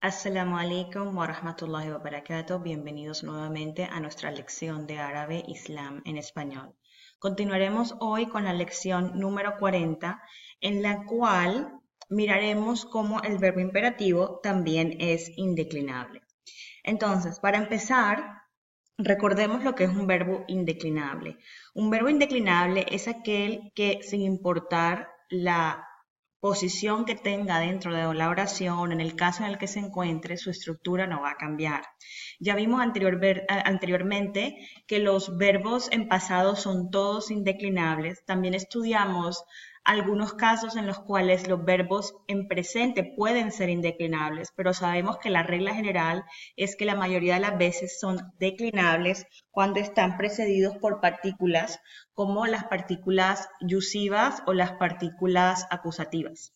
Assalamu alaikum wa rahmatullahi wa barakatuh. Bienvenidos nuevamente a nuestra lección de árabe Islam en español. Continuaremos hoy con la lección número 40, en la cual miraremos cómo el verbo imperativo también es indeclinable. Entonces, para empezar, recordemos lo que es un verbo indeclinable. Un verbo indeclinable es aquel que, sin importar la posición que tenga dentro de la oración, en el caso en el que se encuentre, su estructura no va a cambiar. Ya vimos anteriormente que los verbos en pasado son todos indeclinables. También estudiamos algunos casos en los cuales los verbos en presente pueden ser indeclinables, pero sabemos que la regla general es que la mayoría de las veces son declinables cuando están precedidos por partículas como las partículas yusivas o las partículas acusativas.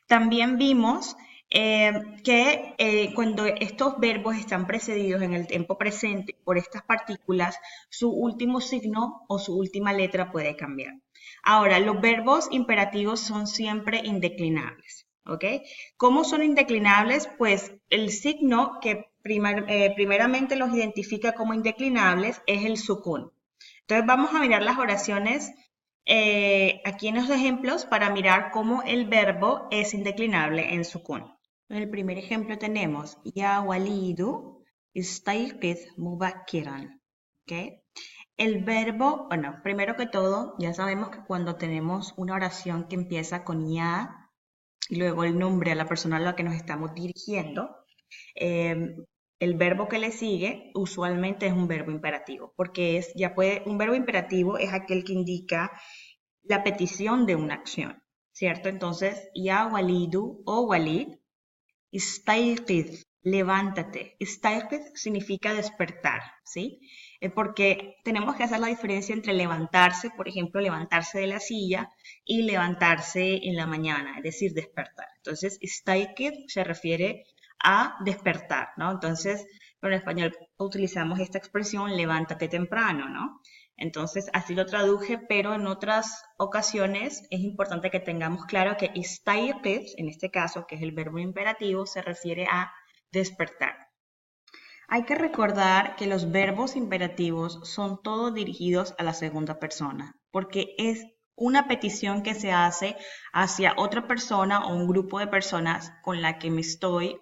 También vimos que cuando estos verbos están precedidos en el tiempo presente por estas partículas, su último signo o su última letra puede cambiar. Ahora, los verbos imperativos son siempre indeclinables, ¿ok? ¿Cómo son indeclinables? Pues el signo que primeramente los identifica como indeclinables es el sukun. Entonces vamos a mirar las oraciones aquí en los ejemplos para mirar cómo el verbo es indeclinable en sukun. En el primer ejemplo tenemos Ya walidu istayqiz mubakkiran. ¿Okay? El verbo, bueno, primero que todo, ya sabemos que cuando tenemos una oración que empieza con ya y luego el nombre a la persona a la que nos estamos dirigiendo, el verbo que le sigue usualmente es un verbo imperativo, porque un verbo imperativo es aquel que indica la petición de una acción, ¿cierto? Entonces, ya walidu o walid, istayqiz, levántate. Istayqiz significa despertar, ¿sí? Porque tenemos que hacer la diferencia entre levantarse, por ejemplo, levantarse de la silla y levantarse en la mañana, es decir, despertar. Entonces, istayqiz se refiere a despertar, ¿no? Entonces, en español utilizamos esta expresión levántate temprano, ¿no? Entonces, así lo traduje, pero en otras ocasiones es importante que tengamos claro que istayqiz, en este caso, que es el verbo imperativo, se refiere a despertar. Hay que recordar que los verbos imperativos son todos dirigidos a la segunda persona, porque es una petición que se hace hacia otra persona o un grupo de personas con la que me estoy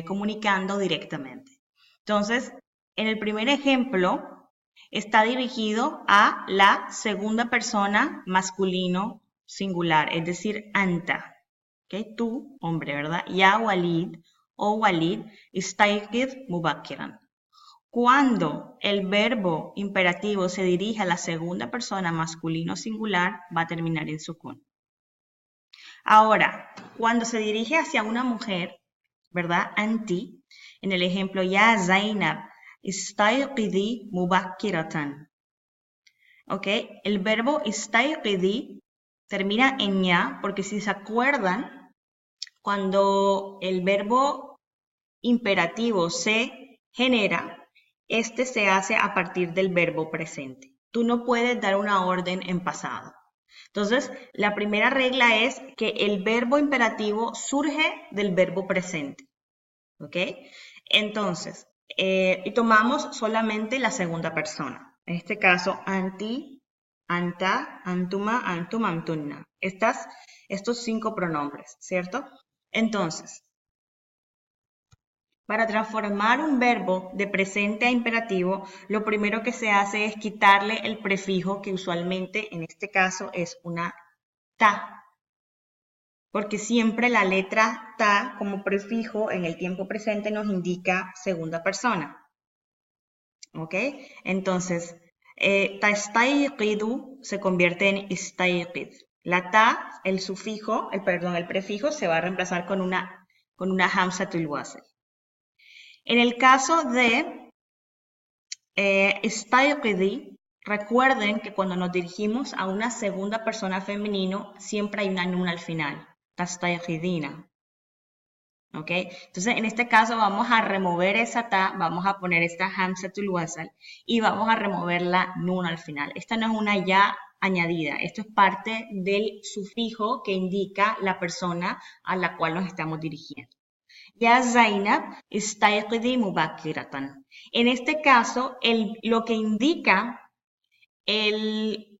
comunicando directamente. Entonces, en el primer ejemplo, está dirigido a la segunda persona masculino singular, es decir, anta. ¿Okay? Tú, hombre, ¿verdad? Ya Walid o Walid, istayqiz mubakkiran. Cuando el verbo imperativo se dirige a la segunda persona masculino singular, va a terminar en sukun. Ahora, cuando se dirige hacia una mujer, ¿verdad? Anti, en el ejemplo, ya Zainab, istayqidhi mubakkiratan. ¿Ok? El verbo istayqidhi termina en ya, porque si se acuerdan, cuando el verbo imperativo se genera, este se hace a partir del verbo presente. Tú no puedes dar una orden en pasado. Entonces, la primera regla es que el verbo imperativo surge del verbo presente. ¿Ok? Entonces, y tomamos solamente la segunda persona. En este caso, anti, anta, antuma, antum, antunna. Estos 5 pronombres, ¿cierto? Entonces, para transformar un verbo de presente a imperativo, lo primero que se hace es quitarle el prefijo que usualmente en este caso es una ta, porque siempre la letra ta como prefijo en el tiempo presente nos indica segunda persona. ¿Ok? Entonces, tastayqidu se convierte en istayqid. La ta, el prefijo se va a reemplazar con una hamzatul wasl. En el caso de istayqidi, recuerden que cuando nos dirigimos a una segunda persona femenino, siempre hay una nun al final. Tastayqidina. ¿Ok? Entonces, en este caso vamos a remover esa ta, vamos a poner esta hamzatul wasl y vamos a remover la nun al final. Esta no es una ya añadida, esto es parte del sufijo que indica la persona a la cual nos estamos dirigiendo. Ya Zainab, istayqidhi mubakiratan. En este caso, lo que indica el,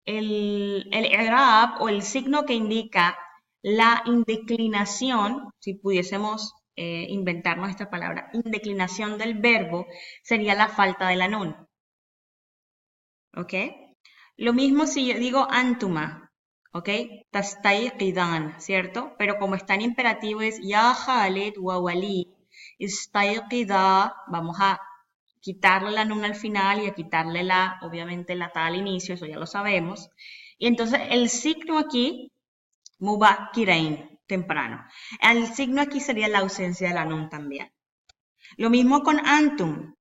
el i'rab o el signo que indica la indeclinación, si pudiésemos inventarnos esta palabra, indeclinación del verbo, sería la falta de la nun. ¿Ok? Lo mismo si yo digo antuma, ¿ok? Tastayqidan, ¿cierto? Pero como está en imperativo es ya Khalid wa Walid, istayqida, vamos a quitarle la nun al final y a quitarle obviamente la ta al inicio, eso ya lo sabemos. Y entonces el signo aquí, mubakirain, temprano. El signo aquí sería la ausencia de la nun también. Lo mismo con antum.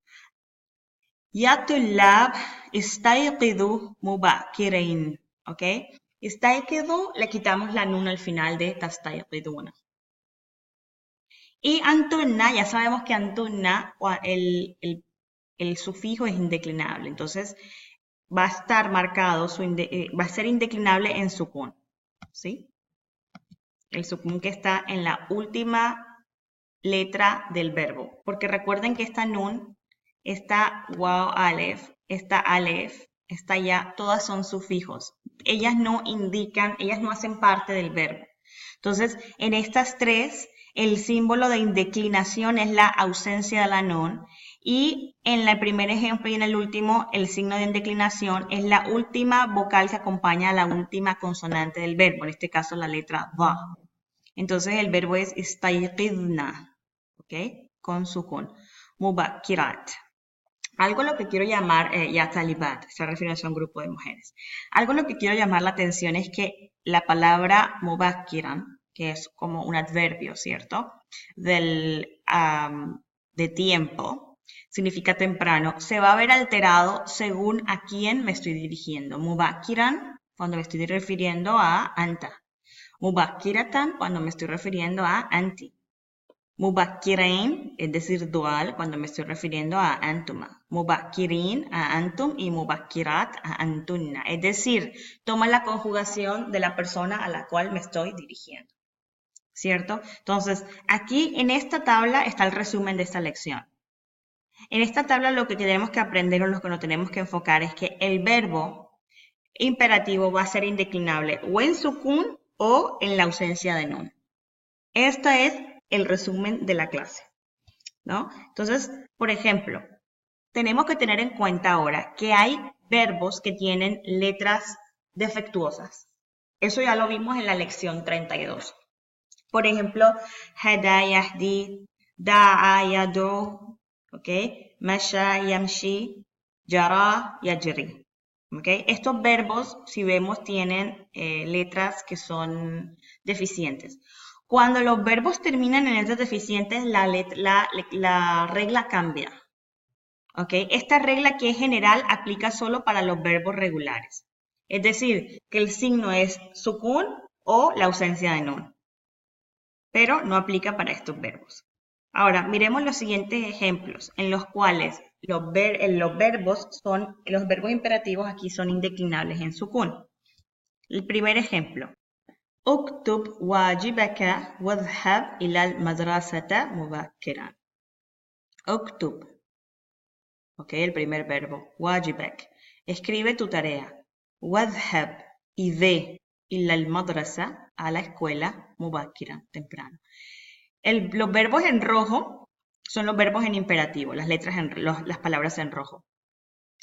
Ya tullab, istayqidu mubakirain. ¿Ok? Istayqidu, le quitamos la nun al final de tastayqiduna. Y antunna, ya sabemos que antunna, el sufijo es indeclinable. Entonces, va a estar marcado, va a ser indeclinable en sukun. ¿Sí? El sukun que está en la última letra del verbo. Porque recuerden que esta nun, esta waw alef, esta alef, esta ya, todas son sufijos. Ellas no indican, ellas no hacen parte del verbo. Entonces, en estas tres, el símbolo de indeclinación es la ausencia de la nun. Y en el primer ejemplo y en el último, el signo de indeclinación es la última vocal que acompaña a la última consonante del verbo, en este caso la letra va. Entonces el verbo es istayqidna, ¿ok? Con sukun. Mubakirat. Algo lo que quiero llamar, ya talibat, se refiere a un grupo de mujeres. Algo lo que quiero llamar la atención es que la palabra mubakiran, que es como un adverbio, ¿cierto? De tiempo, significa temprano, se va a ver alterado según a quién me estoy dirigiendo. Mubakiran, cuando me estoy refiriendo a anta. Mubakiratan, cuando me estoy refiriendo a anti. Mubakirain, es decir, dual, cuando me estoy refiriendo a antuma. Mubakirin, a antum, y mubakirat, a antunna. Es decir, toma la conjugación de la persona a la cual me estoy dirigiendo. ¿Cierto? Entonces, aquí en esta tabla está el resumen de esta lección. En esta tabla lo que tenemos que aprender o lo que nos tenemos que enfocar es que el verbo imperativo va a ser indeclinable o en sukun o en la ausencia de nun. Este es el resumen de la clase, ¿no? Entonces, por ejemplo, tenemos que tener en cuenta ahora que hay verbos que tienen letras defectuosas. Eso ya lo vimos en la lección 32. Por ejemplo, hada yahdi, da'a yad'u, ¿ok? Masha yamshi, jara yajri. ¿Okay? Estos verbos, si vemos, tienen letras que son deficientes. Cuando los verbos terminan en letras deficientes, la regla cambia. ¿Okay? Esta regla que es general aplica solo para los verbos regulares. Es decir, que el signo es sukun o la ausencia de nun. Pero no aplica para estos verbos. Ahora, miremos los siguientes ejemplos en los cuales los verbos imperativos aquí son indeclinables en sukun. El primer ejemplo. Uktub wajibaka wadhhab ila al-madrasata mubakkiran. Uktub. Ok, el primer verbo. Wajibak. Escribe tu tarea. Wadhhab. Y ve ila al-madrasa, a la escuela, mubakkiran, temprano. Los verbos en rojo son los verbos en imperativo, las palabras en rojo.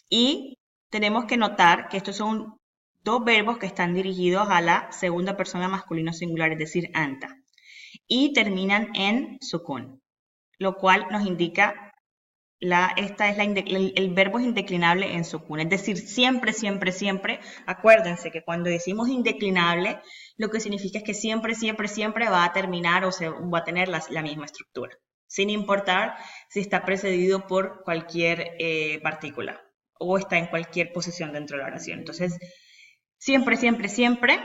Y tenemos que notar que estos son dos verbos que están dirigidos a la segunda persona masculino singular, es decir, anta. Y terminan en sukun, lo cual nos indica el verbo es indeclinable en sukun. Es decir, siempre, siempre, siempre, acuérdense que cuando decimos indeclinable, lo que significa es que siempre, siempre, siempre va a terminar o va a tener la misma estructura, sin importar si está precedido por cualquier partícula o está en cualquier posición dentro de la oración. Entonces, siempre, siempre, siempre,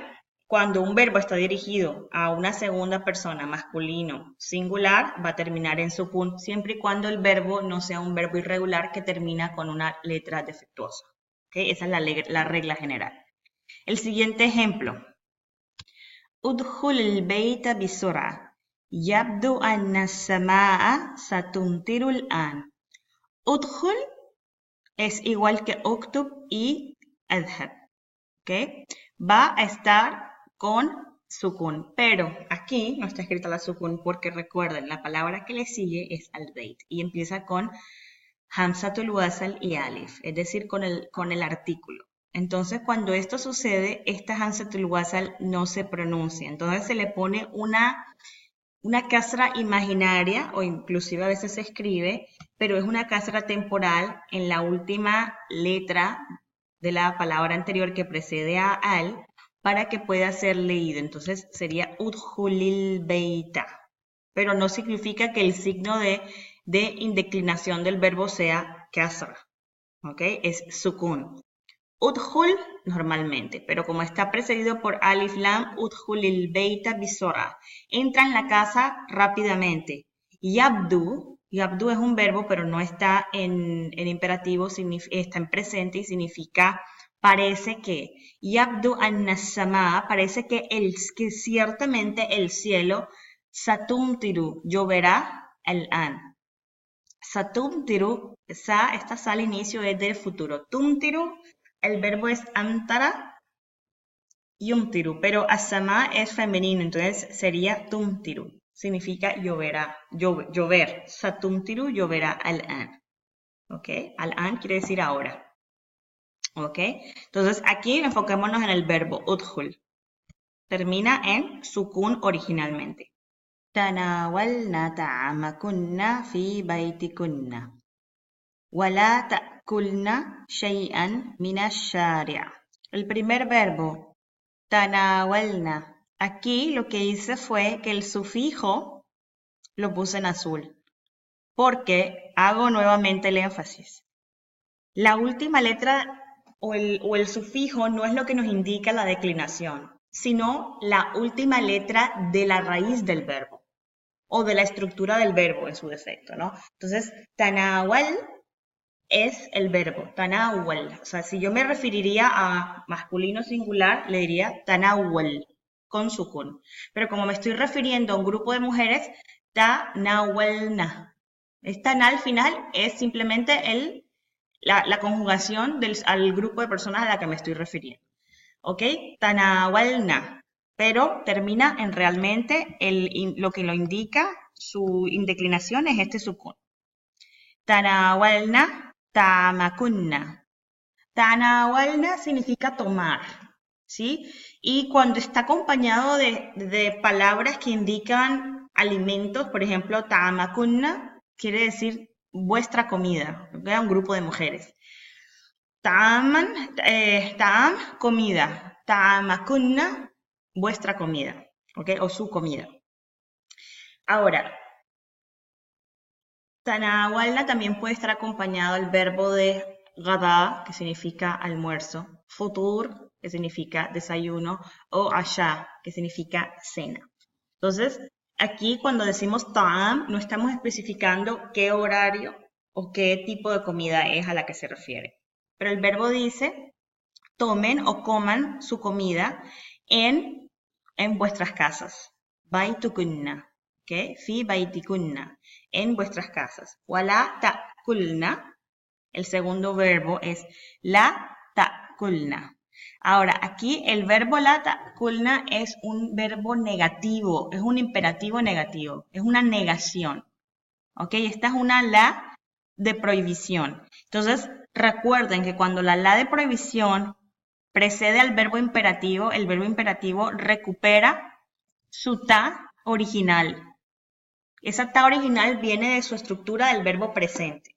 cuando un verbo está dirigido a una segunda persona masculino singular, va a terminar en sukun, siempre y cuando el verbo no sea un verbo irregular que termina con una letra defectuosa. ¿Okay? Esa es la regla general. El siguiente ejemplo. Udkhul al-bayta bisur'a. يبدو أن السماء ستمطر الآن. أدخل es igual que uktub y adhab. ¿Okay? Va a estar con sukun, pero aquí no está escrita la sukun porque recuerden, la palabra que le sigue es al-beit y empieza con hamzatul wasal y alif, es decir, con el artículo. Entonces, cuando esto sucede, esta hamzatul wasal no se pronuncia. Entonces, se le pone una kasra imaginaria, o inclusive a veces se escribe, pero es una kasra temporal en la última letra de la palabra anterior que precede a al, para que pueda ser leído. Entonces sería udhulil beita, pero no significa que el signo de indeclinación del verbo sea kasra, ¿ok? Es sukun. Udhul normalmente, pero como está precedido por alif lam, udhulil beita bisora. Entra en la casa rápidamente. Yabdu es un verbo, pero no está en imperativo, está en presente y significa parece que. Yabdu an-sama, parece que ciertamente el cielo, satumtiru, lloverá al-an. Satumtiru, esta sa al inicio es del futuro. Tumtiru, el verbo es amtara, yumtiru, pero asama es femenino, entonces sería tumtiru. Significa lloverá, llover. Satumtiru, lloverá al-an. ¿Ok? Al-an quiere decir ahora. ¿Ok? Entonces aquí enfoquémonos en el verbo udhul. Termina en sukun originalmente. Tanawalna ta'amakunna fi baytikunna. Wala ta'kulna shay'an minash-shari'. El primer verbo, tanawalna. Aquí lo que hice fue que el sufijo lo puse en azul, porque hago nuevamente el énfasis. La última letra o el sufijo no es lo que nos indica la declinación, sino la última letra de la raíz del verbo o de la estructura del verbo en su defecto, ¿no? Entonces, tanawal es el verbo, tanawal. O sea, si yo me referiría a masculino singular, le diría tanawal, con sukun. Pero como me estoy refiriendo a un grupo de mujeres, tanawalna. Esta na al final es simplemente la conjugación al grupo de personas a la que me estoy refiriendo. ¿Ok? Tanawalna. Pero termina en realmente lo que lo indica, su indeclinación es este sukun. Tanawalna, tamakunna. Tanawalna significa tomar, ¿sí? Y cuando está acompañado de palabras que indican alimentos, por ejemplo, tamakunna, quiere decir vuestra comida, ¿okay? Un grupo de mujeres. Ta'am, comida. Tamakunna, vuestra comida, ¿ok? O su comida. Ahora, tanawalna también puede estar acompañado del verbo de gada, que significa almuerzo, futur, que significa desayuno, o asha, que significa cena. Entonces, aquí cuando decimos ta'am, no estamos especificando qué horario o qué tipo de comida es a la que se refiere. Pero el verbo dice, tomen o coman su comida en vuestras casas. Baitukunna, ¿ok? Fi baitikunna, en vuestras casas. Wala ta'kulna, el segundo verbo es la ta'kulna. Ahora, aquí el verbo la ta'kulna es un verbo negativo, es un imperativo negativo, es una negación. ¿Ok? Esta es una la de prohibición. Entonces, recuerden que cuando la de prohibición precede al verbo imperativo, el verbo imperativo recupera su ta original. Esa ta original viene de su estructura del verbo presente,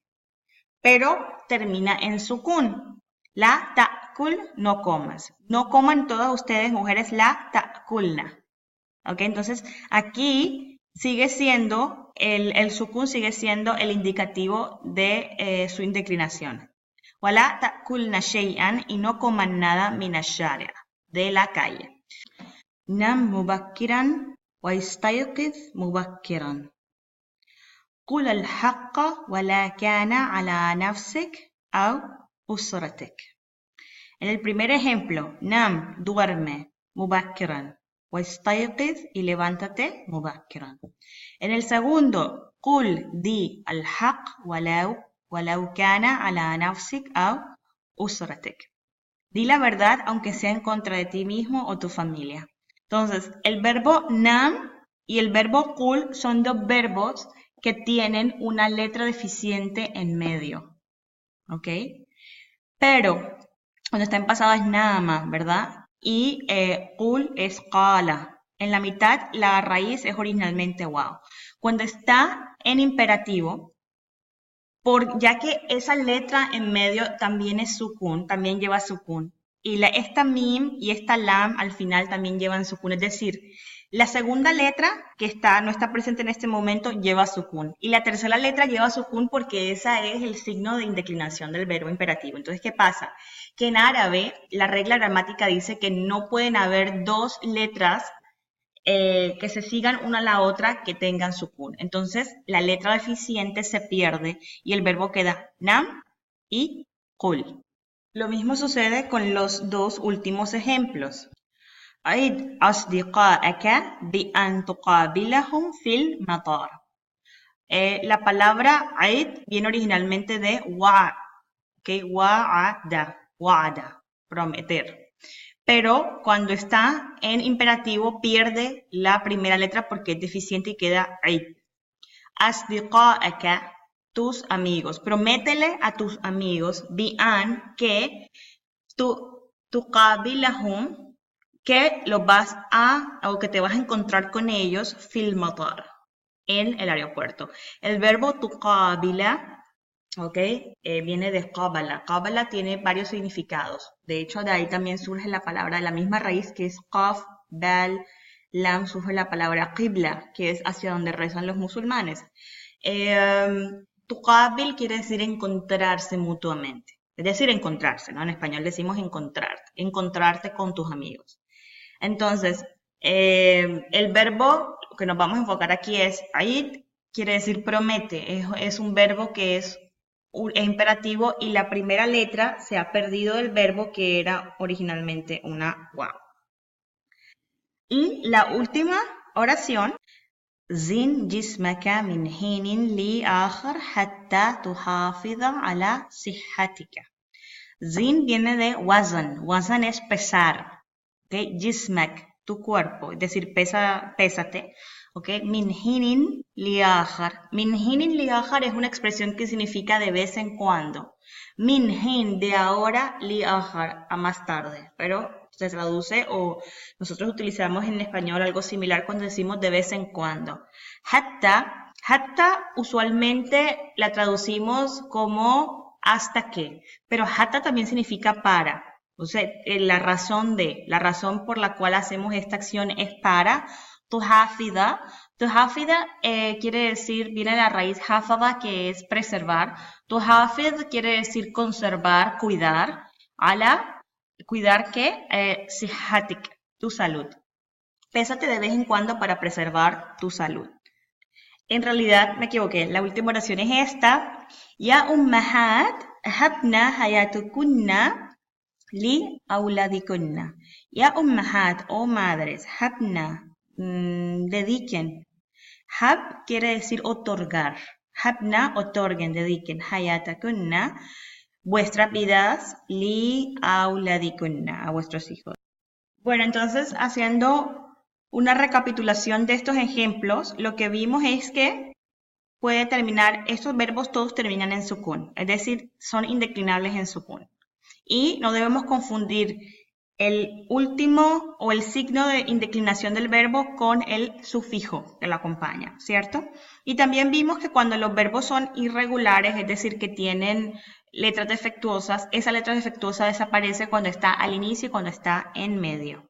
pero termina en sukun. La ta'kul, no comas. No coman todas ustedes, mujeres, la ta'kulna. ¿Ok? Entonces, aquí sigue siendo, el sukun sigue siendo el indicativo de su indeclinación. Wala ta'kulna shay'an, y no coman nada minash-shari', de la calle. Nam mubakkiran wa istayqiz mubakkiran. قل الحق ولا كان على نفسك أو أسرتك. En el primer ejemplo, nam, duerme, mubakkiran. واستيقظ y levántate مبكرا. En el segundo, قل di الحق ولو كان على نفسك أو أسرتك. Di la verdad aunque sea en contra de ti mismo o tu familia. Entonces, el verbo nam y el verbo قل son dos verbos que tienen una letra deficiente en medio. ¿Ok? Pero cuando está en pasado es nada más, ¿verdad? Y قل es qala. En la mitad la raíz es originalmente wow. Cuando está en imperativo, ya que esa letra en medio también es sukun, también lleva sukun. Y esta mim y esta lam al final también llevan sukun. Es decir, la segunda letra que no está presente en este momento lleva sukun. Y la tercera letra lleva sukun porque esa es el signo de indeclinación del verbo imperativo. Entonces, ¿qué pasa? Que en árabe la regla gramática dice que no pueden haber dos letras que se sigan una a la otra que tengan sukun. Entonces, la letra deficiente se pierde y el verbo queda nam y qul. Lo mismo sucede con los dos últimos ejemplos. عد أصدقائك بأن تقابلهم في المطار. La palabra عد viene originalmente de wa, ¿okay? Wa'ada, prometer. Pero cuando está en imperativo pierde la primera letra porque es deficiente y queda عد. أصدقائك, tus amigos. Prométele a tus amigos بأن que تقابلهم, que los vas o que te vas a encontrar con ellos fil matar, en el aeropuerto. El verbo tuqabila, viene de qabala. Qabala tiene varios significados. De hecho, de ahí también surge la palabra de la misma raíz que es qaf, dal, lam, surge la palabra qibla, que es hacia donde rezan los musulmanes. Tuqabil quiere decir encontrarse mutuamente. Es decir, encontrarse, ¿no? En español decimos encontrarte con tus amigos. Entonces, el verbo que nos vamos a enfocar aquí es aid, quiere decir promete. Es un verbo que es imperativo y la primera letra se ha perdido del verbo que era originalmente una waw. Y la última oración, زن جسمك من حين لآخر حتى تحافظ على صحتك. Zin viene de wazan. Wazan es pesar. ¿Okay? Jismak, tu cuerpo, es decir, pésate. ¿Okay? Min hinin liajar. Min hinin liajar es una expresión que significa de vez en cuando. Min hin, de ahora, liajar, a más tarde. Pero se traduce o nosotros utilizamos en español algo similar cuando decimos de vez en cuando. Hatta usualmente la traducimos como hasta que, pero hatta también significa para. O sea, la razón por la cual hacemos esta acción es para. Tuhafida quiere decir, viene de la raíz hafada, que es preservar. Tuhafid quiere decir conservar, cuidar. Cuidar que sihatik, tu salud. Pésate de vez en cuando para preservar tu salud. En realidad me equivoqué, la última oración es esta. Ya ummahat habna hayatukunna li auladikunna. Ya ummahat, oh madres, habna, dediquen. Hab quiere decir otorgar. Habna, otorguen, dediquen. Hayatakunna, vuestras vidas, li auladikunna, a vuestros hijos. Bueno, entonces, haciendo una recapitulación de estos ejemplos, lo que vimos es que estos verbos todos terminan en sukun, es decir, son indeclinables en sukun. Y no debemos confundir el último o el signo de indeclinación del verbo con el sufijo que lo acompaña, ¿cierto? Y también vimos que cuando los verbos son irregulares, es decir, que tienen letras defectuosas, esa letra defectuosa desaparece cuando está al inicio y cuando está en medio.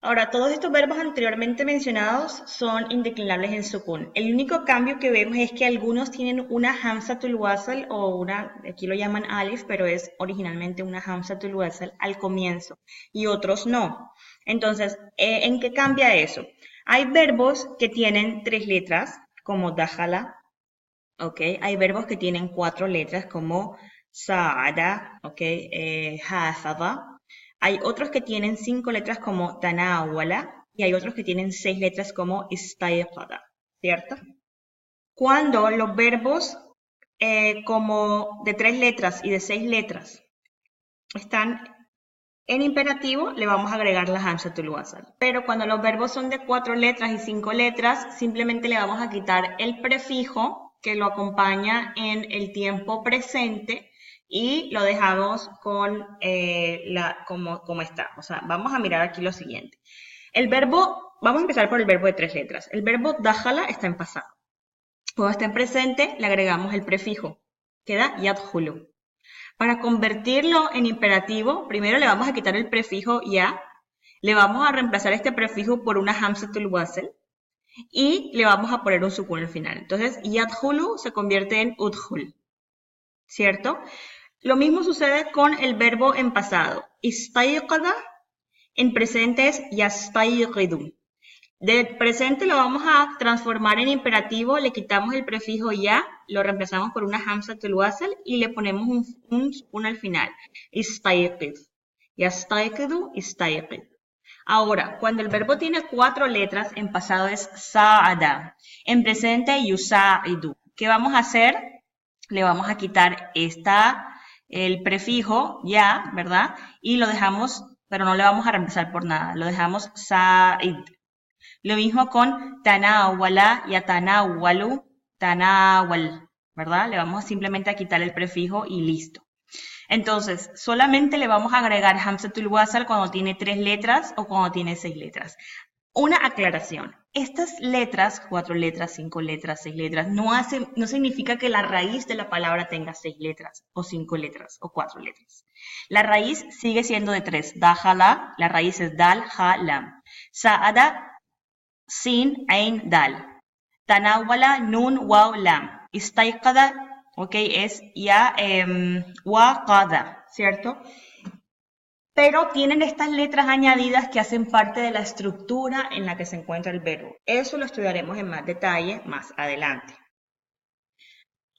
Ahora, todos estos verbos anteriormente mencionados son indeclinables en sukun. El único cambio que vemos es que algunos tienen una hamzatul wasl o aquí lo llaman alif, pero es originalmente una hamzatul wasl al comienzo y otros no. Entonces, ¿en qué cambia eso? Hay verbos que tienen 3 letras, como dakhala, Hay verbos que tienen 4 letras, como sa'ada, hafadha. Hay otros que tienen 5 letras como tanawala y hay otros que tienen 6 letras como istayqada, ¿cierto? Cuando los verbos como de 3 letras y de 6 letras están en imperativo, le vamos a agregar la hamzatul wasl. Pero cuando los verbos son de 4 letras y 5 letras, simplemente le vamos a quitar el prefijo que lo acompaña en el tiempo presente y lo dejamos con como está. O sea, vamos a mirar aquí lo siguiente. El verbo, vamos a empezar por el verbo de 3 letras. El verbo dakhala está en pasado. Cuando está en presente, le agregamos el prefijo. Queda yadkhulu. Para convertirlo en imperativo, primero le vamos a quitar el prefijo ya, le vamos a reemplazar este prefijo por una hamzatul wasl y le vamos a poner un sukun al final. Entonces, yadkhulu se convierte en udkhul, ¿cierto? Lo mismo sucede con el verbo en pasado. Istayqada, en presente es yastayqidu. Del presente lo vamos a transformar en imperativo, le quitamos el prefijo ya, lo reemplazamos por una hamzatul wasl y le ponemos un sukun al final. Istayqid. Yastayqidu, istayqid. Ahora, cuando el verbo tiene 4 letras, en pasado es sa'ada. En presente, yusa'idu. ¿Qué vamos a hacer? Le vamos a quitar el prefijo ya, ¿verdad? Y lo dejamos, pero no le vamos a reemplazar por nada. Lo dejamos sa'id. Lo mismo con tanawala, yatanawalu, tanawal, ¿verdad? Le vamos simplemente a quitar el prefijo y listo. Entonces, solamente le vamos a agregar hamzatul wasl cuando tiene 3 letras o cuando tiene 6 letras. Una aclaración. Estas letras, 4 letras, 5 letras, 6 letras, no significa que la raíz de la palabra tenga 6 letras, o 5 letras, o 4 letras. La raíz sigue siendo de 3. Dakhala, la raíz es dal, ha, lam. Sa'ada, sin, ain, dal. Tanawala, nun, waw, lam. Istayqada, ok, es ya wa, qada, ¿cierto? Pero tienen estas letras añadidas que hacen parte de la estructura en la que se encuentra el verbo. Eso lo estudiaremos en más detalle más adelante.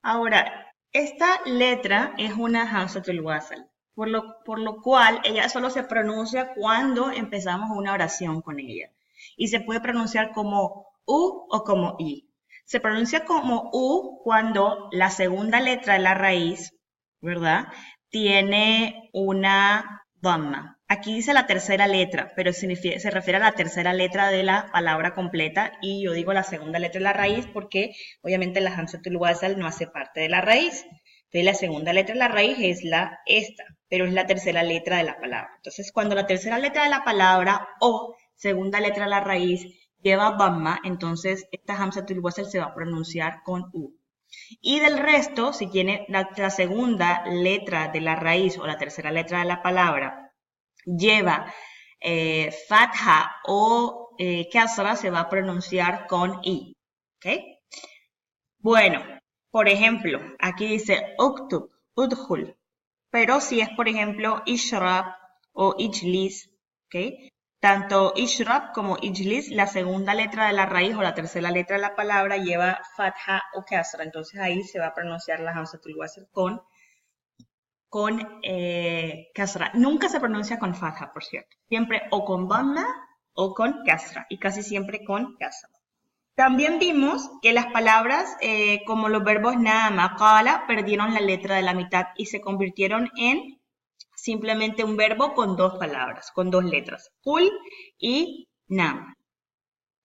Ahora, esta letra es una hamzatul wasl, por lo cual ella solo se pronuncia cuando empezamos una oración con ella. Y se puede pronunciar como U o como I. Se pronuncia como U cuando la segunda letra de la raíz, ¿verdad? Tiene una dhamma. Aquí dice la tercera letra, pero se refiere a la tercera letra de la palabra completa y yo digo la segunda letra de la raíz porque obviamente la hamzatul wasl no hace parte de la raíz. Entonces la segunda letra de la raíz es esta, pero es la tercera letra de la palabra. Entonces cuando la tercera letra de la palabra o segunda letra de la raíz lleva dhamma, entonces esta hamzatul wasl se va a pronunciar con U. Y del resto, si tiene la segunda letra de la raíz o la tercera letra de la palabra lleva fatha o kasra, se va a pronunciar con I. ¿Ok? Bueno, por ejemplo, aquí dice uktub, udkhul. Pero si es, por ejemplo, ishrab o ijlis, ¿ok? Tanto ishrab como ijlis, la segunda letra de la raíz o la tercera letra de la palabra lleva fatha o kasra. Entonces ahí se va a pronunciar la hamzatul wasl con kasra. Nunca se pronuncia con fatha, por cierto. Siempre o con dhamma o con kasra. Y casi siempre con kasra. También vimos que las palabras como los verbos nama, qala, perdieron la letra de la mitad y se convirtieron en simplemente un verbo con 2 palabras, con 2 letras, qul y nam.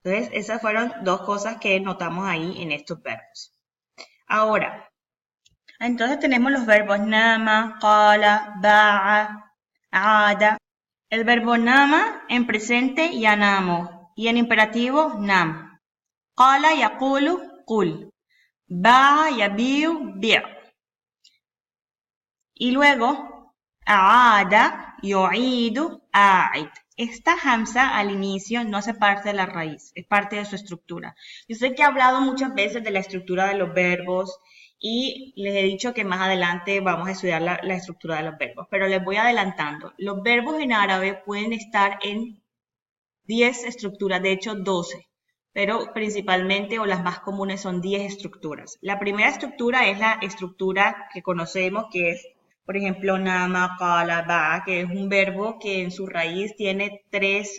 Entonces, esas fueron 2 cosas que notamos ahí en estos verbos. Ahora, entonces tenemos los verbos nama, qala, ba'a, aada. El verbo nama en presente yanamo y en imperativo nam. Qala yaqulu qul. Ba'a yabi'u bi'. Y luego aada, yu'idu, a'id. Esta hamza al inicio no hace parte de la raíz, es parte de su estructura. Yo sé que he hablado muchas veces de la estructura de los verbos y les he dicho que más adelante vamos a estudiar la estructura de los verbos, pero les voy adelantando. Los verbos en árabe pueden estar en 10 estructuras, de hecho 12, pero principalmente o las más comunes son 10 estructuras. La primera estructura es la estructura que conocemos que es, Por ejemplo, nama, qala, ba, que es un verbo que en su raíz tiene tres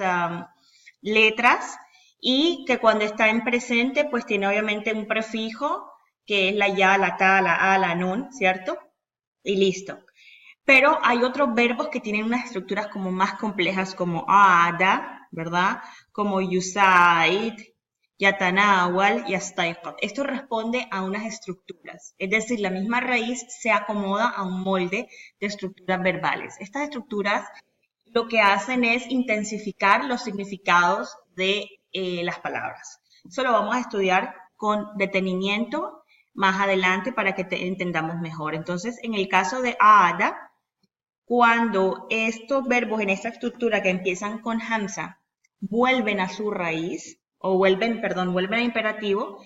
letras y que cuando está en presente, pues tiene obviamente un prefijo, que es la ya, la ta, la a, la nun, ¿cierto? Y listo. Pero hay otros verbos que tienen unas estructuras como más complejas, como aada, ¿verdad? Como yusaid, yatanawal, yastaiqat. Esto responde a unas estructuras, es decir, la misma raíz se acomoda a un molde de estructuras verbales. Estas estructuras lo que hacen es intensificar los significados de las palabras. Eso lo vamos a estudiar con detenimiento más adelante para que entendamos mejor. Entonces, en el caso de aada, cuando estos verbos en esta estructura que empiezan con hamza vuelven a su raíz, o vuelven a imperativo,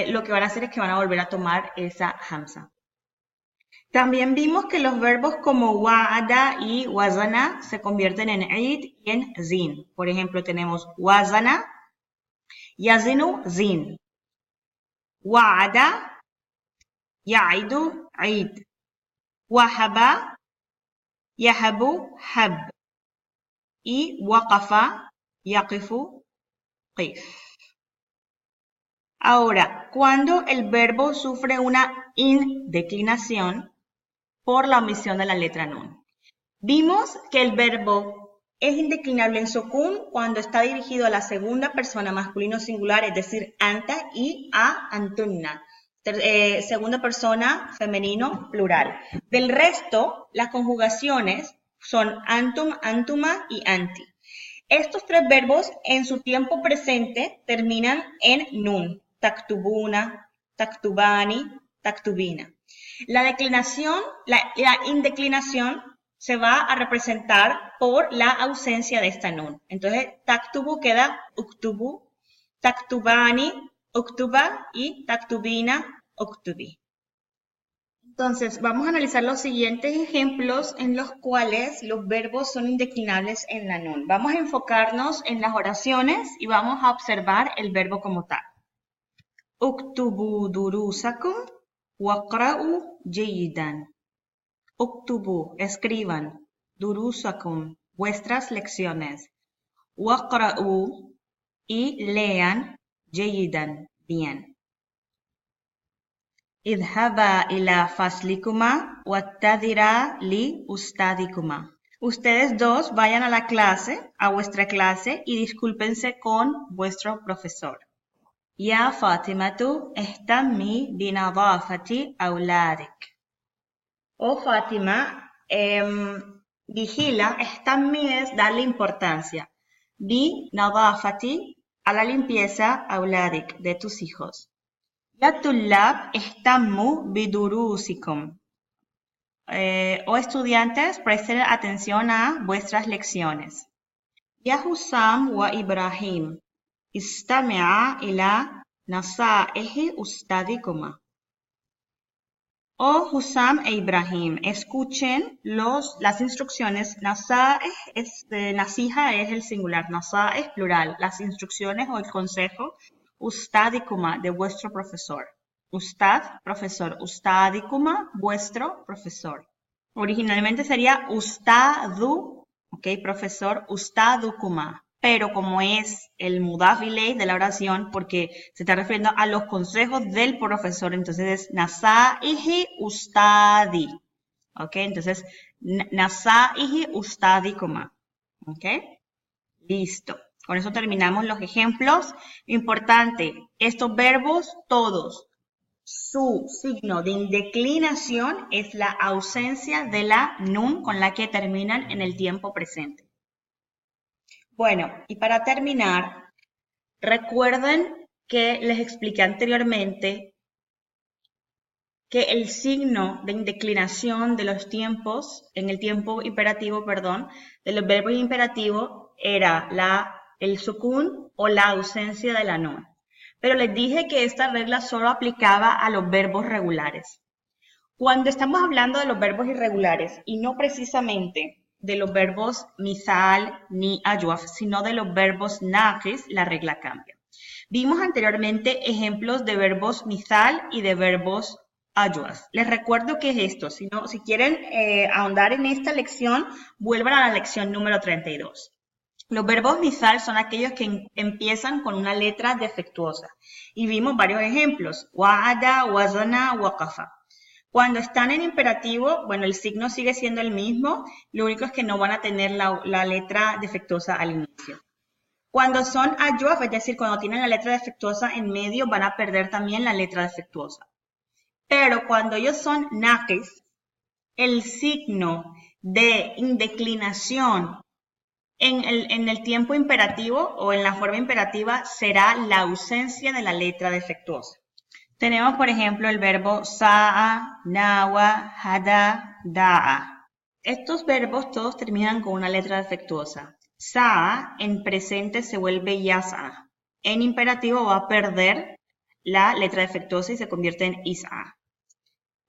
lo que van a hacer es que van a volver a tomar esa hamza. También vimos que los verbos como wa'ada y wazana se convierten en id y en zin. Por ejemplo, tenemos wazana, yazinu, zin. Wa'ada, ya'idu, id. Wahaba, yahabu, hab. Y waqafa, yaqifu, qif. Ahora, cuando el verbo sufre una indeclinación por la omisión de la letra nun. Vimos que el verbo es indeclinable en sukun cuando está dirigido a la segunda persona masculino singular, es decir, anta y a antunna. Segunda persona femenino plural. Del resto, las conjugaciones son antum, antuma y anti. Estos tres verbos en su tiempo presente terminan en nun. Taktubuna, taktubani, taktubina. La indeclinación se va a representar por la ausencia de esta nun. Entonces, taktubu queda uktubu, taktubani, uktuba y taktubina, uktubi. Entonces, vamos a analizar los siguientes ejemplos en los cuales los verbos son indeclinables en la nun. Vamos a enfocarnos en las oraciones y vamos a observar el verbo como tal. Uktubu durusakum waqra'u jayidan. Uktubu, escriban. Durusakum, vuestras lecciones. Waqra'u, y lean. Jayidan, bien. Idhaba ila faslikuma wattadira li ustadikuma. Ustedes dos vayan a la clase, a vuestra clase, y discúlpense con vuestro profesor. Ya Fatimatu, ihtammi binadafati auladik. Oh Fátima, vigila, ihtammi es darle importancia. Binadafati, a la limpieza, auladik, de tus hijos. Ya tullab, ihtammu bidurusikum. Oh estudiantes, presten atención a vuestras lecciones. Ya Hussam wa Ibrahim, istami'a ila nasaihi ustadikuma. Oh Hussam e Ibrahim, escuchen las instrucciones. Nasaih nasiha es el singular, nasaih plural. Las instrucciones o el consejo. Ustadikuma, de vuestro profesor. Ustad, profesor. Ustadikuma, vuestro profesor. Originalmente sería ustadu, ok, profesor, ustadukuma. Pero como es el mudaf ilay de la oración, porque se está refiriendo a los consejos del profesor, entonces es nasaihi ustadi. Ok, entonces nasaihi ustadikuma. Ok, listo. Con eso terminamos los ejemplos. Importante, estos verbos todos, su signo de indeclinación es la ausencia de la nun con la que terminan en el tiempo presente. Bueno, y para terminar, recuerden que les expliqué anteriormente que el signo de indeclinación de los tiempos, en el tiempo imperativo, perdón, de los verbos imperativos era el sukun o la ausencia de la nun. Pero les dije que esta regla solo aplicaba a los verbos regulares. Cuando estamos hablando de los verbos irregulares y no precisamente de los verbos misal ni ayuaf, sino de los verbos naqis, la regla cambia. Vimos anteriormente ejemplos de verbos misal y de verbos ajwaf. Les recuerdo qué es esto. Si quieren ahondar en esta lección, vuelvan a la lección número 32. Los verbos misal son aquellos que empiezan con una letra defectuosa. Y vimos varios ejemplos. Wa'ada, wazana, waqafa. Cuando están en imperativo, bueno, el signo sigue siendo el mismo. Lo único es que no van a tener la letra defectuosa al inicio. Cuando son ajwaf, es decir, cuando tienen la letra defectuosa en medio, van a perder también la letra defectuosa. Pero cuando ellos son naqis, el signo de indeclinación en el tiempo imperativo o en la forma imperativa será la ausencia de la letra defectuosa. Tenemos, por ejemplo, el verbo sa'a, nawa, hada, da'a. Estos verbos todos terminan con una letra defectuosa. Sa'a en presente se vuelve yas'a. En imperativo va a perder la letra defectuosa y se convierte en is'a.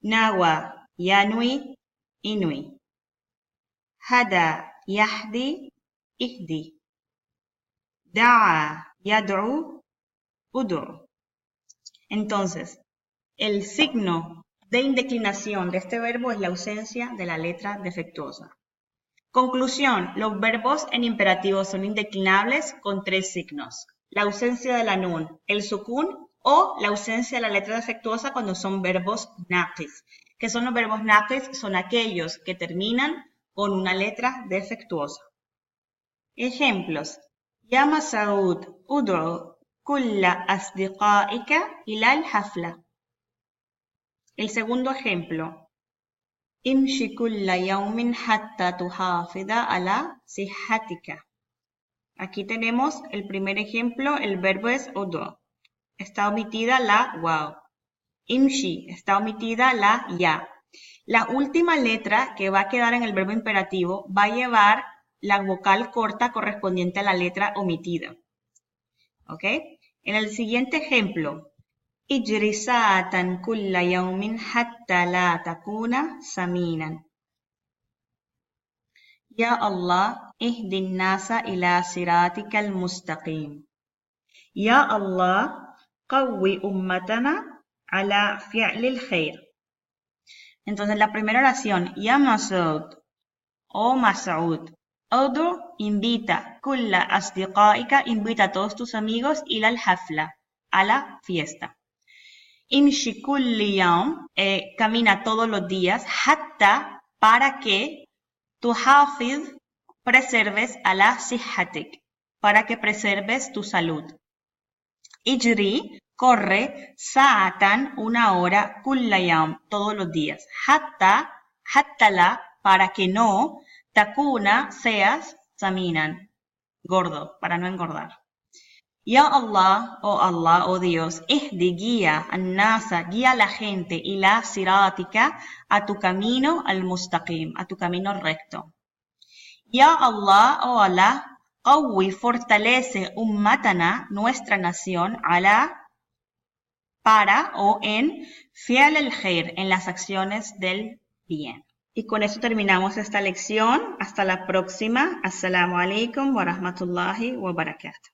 Nawa, yanui, inui. Hada, yahdi, ihdi. Da'a, yad'u, ud'u. Entonces, el signo de indeclinación de este verbo es la ausencia de la letra defectuosa. Conclusión, los verbos en imperativo son indeclinables con 3 signos. La ausencia de la nun, el sukun o la ausencia de la letra defectuosa cuando son verbos naqis. ¿Qué son los verbos naqis? Son aquellos que terminan con una letra defectuosa. Ejemplos. Ya Masaud, ud'u kulla asdiqaika ila al-hafla. El segundo ejemplo. Imshi kulla yawmin hatta tuhafida ala sihhatika. Aquí tenemos el primer ejemplo, el verbo es ud'u. Está omitida la waw. Imshi, está omitida la ya. La última letra que va a quedar en el verbo imperativo va a llevar la vocal corta correspondiente a la letra omitida. ¿Ok? En el siguiente ejemplo, Ijri sa'atan kulla yawmin hatta la takuna saminan. Ya Allah, ihdin nasa ila siratikal mustaqim. Ya Allah, qawwi ummatana ala fi'lil khair. Entonces la primera oración, Ya Mas'ud o Mas'ud. Ud'u invita, kulla asdiqaika invita a todos tus amigos ila al-hafla, a la fiesta. Imshi kulli yawm, camina todos los días, hatta, para que, tuhafiz, preserves ala sihhatik, para que preserves tu salud. Ijri, corre, sa'atan, una hora, kulla yawm, todos los días. Hatta la, para que no, takuna, seas, saminan, gordo, para no engordar. Ya Allah, oh Dios, ihdi, guía, an-nasa, guía a la gente, ila siratika, a tu camino al-mustaqim, a tu camino recto. Ya Allah, oh Allah, qawwi, fortalece ummatana, nuestra nación, ala, para o en fi'l al-khair, en las acciones del bien. Y con eso terminamos esta lección. Hasta la próxima. Assalamu alaikum wa rahmatullahi wa barakatuh.